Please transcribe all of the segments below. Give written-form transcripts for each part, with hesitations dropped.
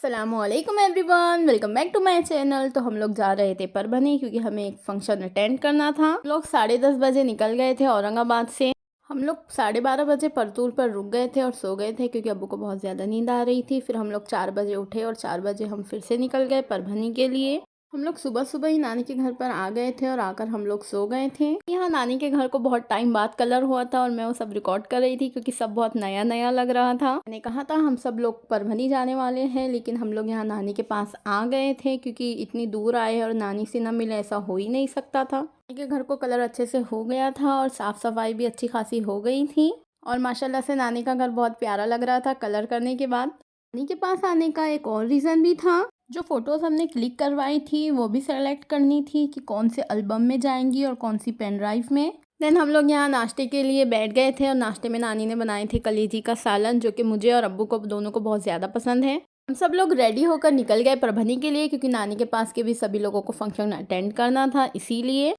अस्सलामुअलैकुम everyone, welcome back to my channel. तो हम लोग जा रहे थे परभनी क्योंकि हमें एक फंक्शन अटेंड करना था। हम लोग 10:30 बजे निकल गए थे औरंगाबाद से। हम लोग 12:30 बजे परतूल पर रुक गए थे और सो गए थे क्योंकि अब्बू को बहुत ज़्यादा नींद आ रही थी। फिर हम लोग 4 बजे उठे और 4 बजे हम फिर से निकल गए परभनी के लिए। हम लोग सुबह सुबह ही नानी के घर पर आ गए थे और आकर हम लोग सो गए थे। यहाँ नानी के घर को बहुत टाइम बाद कलर हुआ था और मैं वो सब रिकॉर्ड कर रही थी क्योंकि सब बहुत नया नया लग रहा था। मैंने कहा था हम सब लोग परभनी जाने वाले हैं, लेकिन हम लोग यहाँ नानी के पास आ गए थे क्योंकि इतनी दूर आए और नानी से ना मिले, ऐसा हो ही नहीं सकता था। नानी के घर को कलर अच्छे से हो गया था और साफ सफाई भी अच्छी खासी हो गई थी और माशाल्लाह से नानी का घर बहुत प्यारा लग रहा था कलर करने के बाद। नानी के पास आने का एक और रीज़न भी था। जो फ़ोटोज़ हमने क्लिक करवाई थी वो भी सेलेक्ट करनी थी कि कौन से एल्बम में जाएंगी और कौन सी पेन ड्राइव में। देन हम लोग यहाँ नाश्ते के लिए बैठ गए थे और नाश्ते में नानी ने बनाई थी कलेजी का सालन, जो कि मुझे और अब्बू को दोनों को बहुत ज़्यादा पसंद है। हम सब लोग रेडी होकर निकल गए परभनी के लिए क्योंकि नानी के पास के भी सभी लोगों को फंक्शन अटेंड करना था। इसीलिए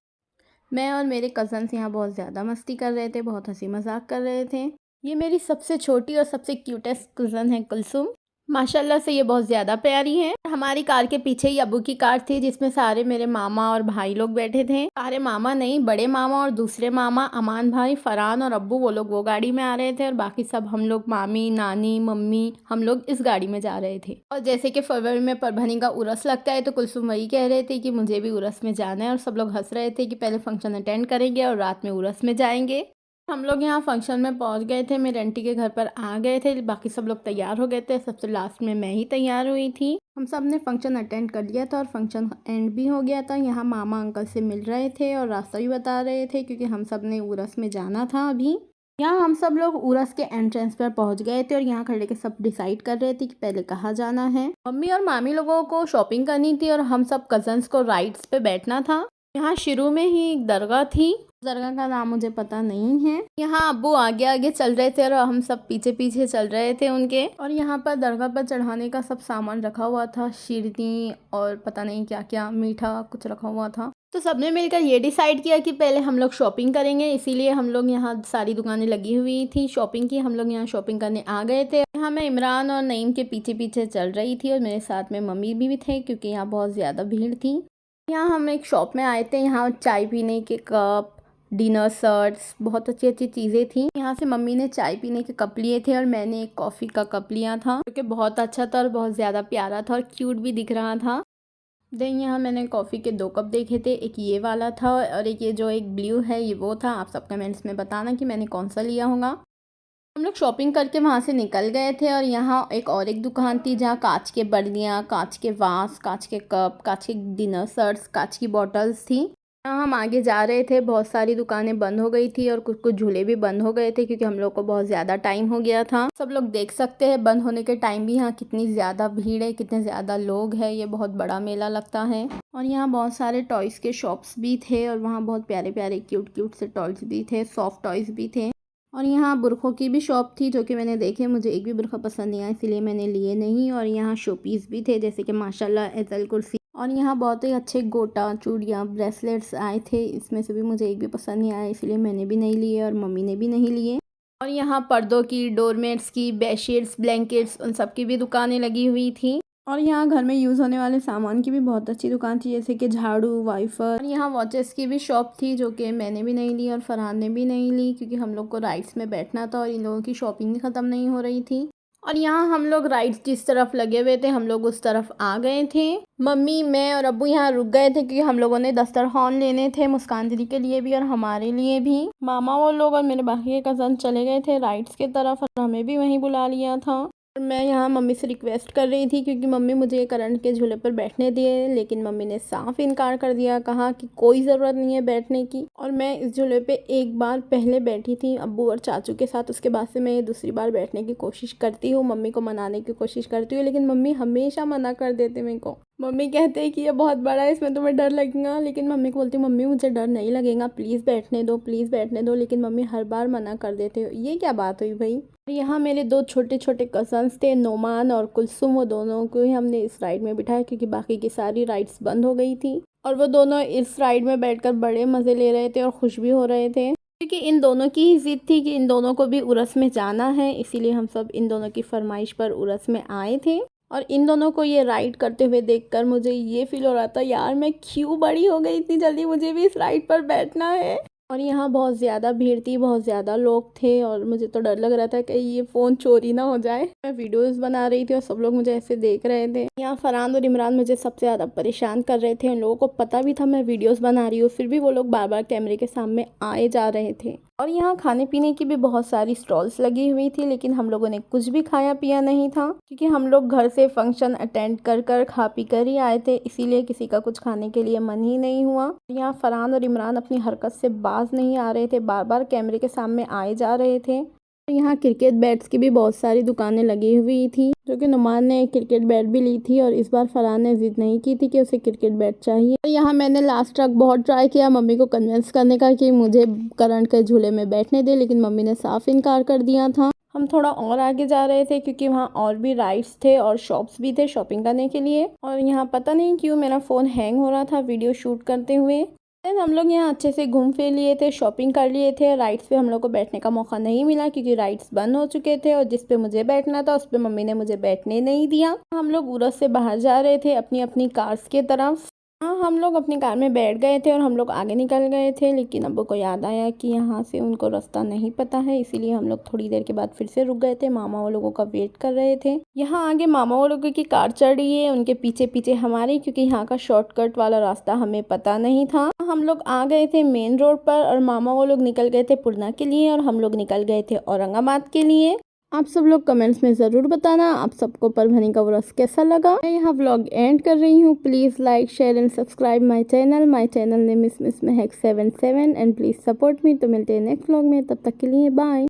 मैं और मेरे कज़न्स यहाँ बहुत ज़्यादा मस्ती कर रहे थे, बहुत हंसी मजाक कर रहे थे। ये मेरी सबसे छोटी और सबसे क्यूटेस्ट कज़न है कुलसुम। माशाल्लाह से ये बहुत ज़्यादा प्यारी है। हमारी कार के पीछे ही अब्बू की कार थी जिसमें सारे मेरे मामा और भाई लोग बैठे थे। सारे मामा नहीं, बड़े मामा और दूसरे मामा अमान भाई, फरहान और अब्बू, वो लोग वो गाड़ी में आ रहे थे और बाकी सब हम लोग मामी, नानी, मम्मी, हम लोग इस गाड़ी में जा रहे थे। और जैसे कि फरवरी में परभनी का उर्स लगता है तो कुलसुम वही कह रहे थे कि मुझे भी उर्स में जाना है और सब लोग हंस रहे थे कि पहले फंक्शन अटेंड करेंगे और रात में उर्स में जाएंगे। हम लोग यहाँ फंक्शन में पहुँच गए थे, मेरे आंटी के घर पर आ गए थे, बाकी सब लोग तैयार हो गए थे। सबसे लास्ट में मैं ही तैयार हुई थी। हम सब ने फंक्शन अटेंड कर लिया था और फंक्शन एंड भी हो गया था। यहाँ मामा अंकल से मिल रहे थे और रास्ता भी बता रहे थे क्योंकि हम सब ने उर्स में जाना था। अभी यहाँ हम सब लोग उर्स के एंट्रेंस पर पहुँच गए थे और यहाँ खड़े के सब डिसाइड कर रहे थे कि पहले कहाँ जाना है। मम्मी और मामी लोगों को शॉपिंग करनी थी और हम सब कजन्स को राइड्स पे बैठना था। यहाँ शुरू में ही एक दरगाह थी, दरगाह का नाम मुझे पता नहीं है। यहाँ अब्बू आगे आगे चल रहे थे और हम सब पीछे पीछे चल रहे थे उनके। और यहाँ पर दरगाह पर चढ़ाने का सब सामान रखा हुआ था, शीरनी और पता नहीं क्या क्या मीठा कुछ रखा हुआ था। तो सबने मिलकर ये डिसाइड किया कि पहले हम लोग शॉपिंग करेंगे, इसीलिए हम लोग यहाँ सारी दुकानें लगी हुई थी शॉपिंग की। हम लोग यहाँ शॉपिंग करने आ गए थे। यहाँ मैं इमरान और नईम के पीछे पीछे चल रही थी और मेरे साथ में मम्मी भी थे क्योंकि यहाँ बहुत ज़्यादा भीड़ थी। यहाँ हम एक शॉप में आए थे, यहाँ चाय पीने के कप, डिनर सर्ट्स, बहुत अच्छी अच्छी चीज़ें थी। यहाँ से मम्मी ने चाय पीने के कप लिए थे और मैंने एक कॉफ़ी का कप लिया था जो कि बहुत अच्छा था और बहुत ज़्यादा प्यारा था और क्यूट भी दिख रहा था। देन यहाँ मैंने कॉफ़ी के 2 कप देखे थे, एक ये वाला था और एक ये जो एक ब्लू है ये वो था। आप सब कमेंट्स में बताना कि मैंने कौन सा लिया होगा। हम लोग शॉपिंग करके वहाँ से निकल गए थे और यहाँ एक दुकान थी जहाँ कांच के बर्नियाँ, कांच के वास, कांच के कप, कांच के डिनर सर्ट्स, कांच की बॉटल्स थी। यहाँ हम आगे जा रहे थे, बहुत सारी दुकानें बंद हो गई थी और कुछ कुछ झूले भी बंद हो गए थे क्योंकि हम लोग को बहुत ज़्यादा टाइम हो गया था। सब लोग देख सकते हैं बंद होने के टाइम भी यहाँ कितनी ज़्यादा भीड़ है, कितने ज़्यादा लोग हैं। ये बहुत बड़ा मेला लगता है। और यहाँ बहुत सारे टॉयज़ के शॉप्स भी थे और वहाँ बहुत प्यारे प्यारे क्यूट क्यूट से टॉयज़ भी थे, सॉफ्ट टॉयज़ भी थे। और यहाँ बुरखों की भी शॉप थी जो कि मैंने देखे, मुझे एक भी बुरखा पसंद नहीं आया इसीलिए मैंने लिए नहीं। और यहाँ शोपीस भी थे जैसे कि माशाल्लाह एजल कुर्सी। और यहाँ बहुत ही अच्छे गोटा, चूड़ियाँ, ब्रेसलेट्स आए थे, इसमें से भी मुझे एक भी पसंद नहीं आया इसलिए मैंने भी नहीं लिए और मम्मी ने भी नहीं लिए। और यहाँ पर्दों की, डोरमेट्स की, बेडशीट्स, ब्लैंकेट्स, उन सब की भी दुकानें लगी हुई थी। और यहाँ घर में यूज़ होने वाले सामान की भी बहुत अच्छी दुकान थी जैसे कि झाड़ू, वाइफर। और यहाँ वॉचेस की भी शॉप थी जो कि मैंने भी नहीं ली और फरहान ने भी नहीं ली क्योंकि हम लोग को राइड्स में बैठना था और इन लोगों की शॉपिंग भी ख़त्म नहीं हो रही थी। और यहाँ हम लोग राइड्स जिस तरफ लगे हुए थे हम लोग उस तरफ आ गए थे। मम्मी, मैं और अब्बू यहाँ रुक गए थे क्योंकि हम लोगों ने दस्तरखान लेने थे, मुस्कान दीदी के लिए भी और हमारे लिए भी। मामा वो लोग और मेरे बाकी के कज़न चले गए थे राइड्स की तरफ और हमें भी वहीं बुला लिया था। मैं यहाँ मम्मी से रिक्वेस्ट कर रही थी क्योंकि मम्मी मुझे करंट के झूले पर बैठने दिए, लेकिन मम्मी ने साफ इनकार कर दिया, कहा कि कोई ज़रूरत नहीं है बैठने की। और मैं इस झूले पे एक बार पहले बैठी थी अब्बू और चाचू के साथ, उसके बाद से मैं दूसरी बार बैठने की कोशिश करती हूँ, मम्मी को मनाने की कोशिश करती हूँ, लेकिन मम्मी हमेशा मना कर देते मेरे को। मम्मी कहते हैं कि ये बहुत बड़ा है, इसमें तुम्हें डर लगेगा, लेकिन मम्मी को बोलती हूँ मम्मी मुझे डर नहीं लगेगा, प्लीज़ बैठने दो, प्लीज़ बैठने दो, लेकिन मम्मी हर बार मना कर देते हो। ये क्या बात हुई भाई। यहाँ मेरे 2 छोटे छोटे कज़न्स थे, नोमान और कुलसुम, वो दोनों को ही हमने इस राइड में बिठाया क्योंकि बाकी की सारी राइड्स बंद हो गई थी। और वो दोनों इस राइड में बैठकर बड़े मज़े ले रहे थे और खुश भी हो रहे थे क्योंकि इन दोनों की ही ज़िद थी कि इन दोनों को भी उर्स में जाना है, इसीलिए हम सब इन दोनों की फरमाइश पर उर्स में आए थे। और इन दोनों को ये राइड करते हुए देखकर मुझे ये फील हो रहा था, यार मैं क्यों बड़ी हो गई इतनी जल्दी, मुझे भी इस राइड पर बैठना है। और यहाँ बहुत ज़्यादा भीड़ थी, बहुत ज़्यादा लोग थे और मुझे तो डर लग रहा था कि ये फ़ोन चोरी ना हो जाए। मैं वीडियोस बना रही थी और सब लोग मुझे ऐसे देख रहे थे। यहाँ फरहान और इमरान मुझे सबसे ज़्यादा परेशान कर रहे थे। उन लोगों को पता भी था मैं वीडियोस बना रही हूँ, फिर भी वो लोग बार बार कैमरे के सामने आए जा रहे थे। और यहाँ खाने पीने की भी बहुत सारी स्टॉल्स लगी हुई थी, लेकिन हम लोगों ने कुछ भी खाया पिया नहीं था क्योंकि हम लोग घर से फंक्शन अटेंड कर कर खा पी कर ही आए थे, इसीलिए किसी का कुछ खाने के लिए मन ही नहीं हुआ। यहाँ फरहान और इमरान अपनी हरकत से बाज नहीं आ रहे थे, बार बार कैमरे के सामने आए जा रहे थे। यहाँ क्रिकेट बैट्स की भी बहुत सारी दुकानें लगी हुई थी, जो कि नुमान ने एक क्रिकेट बैट भी ली थी और इस बार फरहान ने जिद नहीं की थी कि उसे क्रिकेट बैट चाहिए। तो यहाँ मैंने लास्ट तक बहुत ट्राई किया मम्मी को कन्विंस करने का कि मुझे करंट के झूले में बैठने दे, लेकिन मम्मी ने साफ इनकार कर दिया था। हम थोड़ा और आगे जा रहे थे क्योंकि वहाँ और भी राइड्स थे और शॉप्स भी थे शॉपिंग करने के लिए। और यहाँ पता नहीं क्यों मेरा फ़ोन हैंग हो रहा था वीडियो शूट करते हुए। हम लोग यहाँ अच्छे से घूम फिर लिए थे, शॉपिंग कर लिए थे। राइड्स पे हम लोग को बैठने का मौका नहीं मिला क्योंकि राइड्स बंद हो चुके थे और जिस पे मुझे बैठना था उस पे मम्मी ने मुझे बैठने नहीं दिया। हम लोग उरस से बाहर जा रहे थे अपनी अपनी कार्स के तरफ। हाँ, हम लोग अपनी कार में बैठ गए थे और हम लोग आगे निकल गए थे, लेकिन अब्बू को याद आया कि यहाँ से उनको रास्ता नहीं पता है, इसीलिए हम लोग थोड़ी देर के बाद फिर से रुक गए थे। मामा वो लोगों का वेट कर रहे थे। यहाँ आगे मामा वो लोगों की कार चढ़ रही है, उनके पीछे पीछे हमारी, क्योंकि यहाँ का शॉर्टकट वाला रास्ता हमें पता नहीं था। हम लोग आ गए थे मेन रोड पर और मामा वो लोग निकल गए थे पुरना के लिए और हम लोग निकल गए थे औरंगाबाद के लिए। आप सब लोग कमेंट्स में ज़रूर बताना आप सबको परभनी का व्रत कैसा लगा। मैं यहाँ व्लॉग एंड कर रही हूँ। Please like share and subscribe my channel name इस महक 77 एंड प्लीज़ सपोर्ट मी। तो मिलते हैं नेक्स्ट व्लॉग में, तब तक के लिए बाय।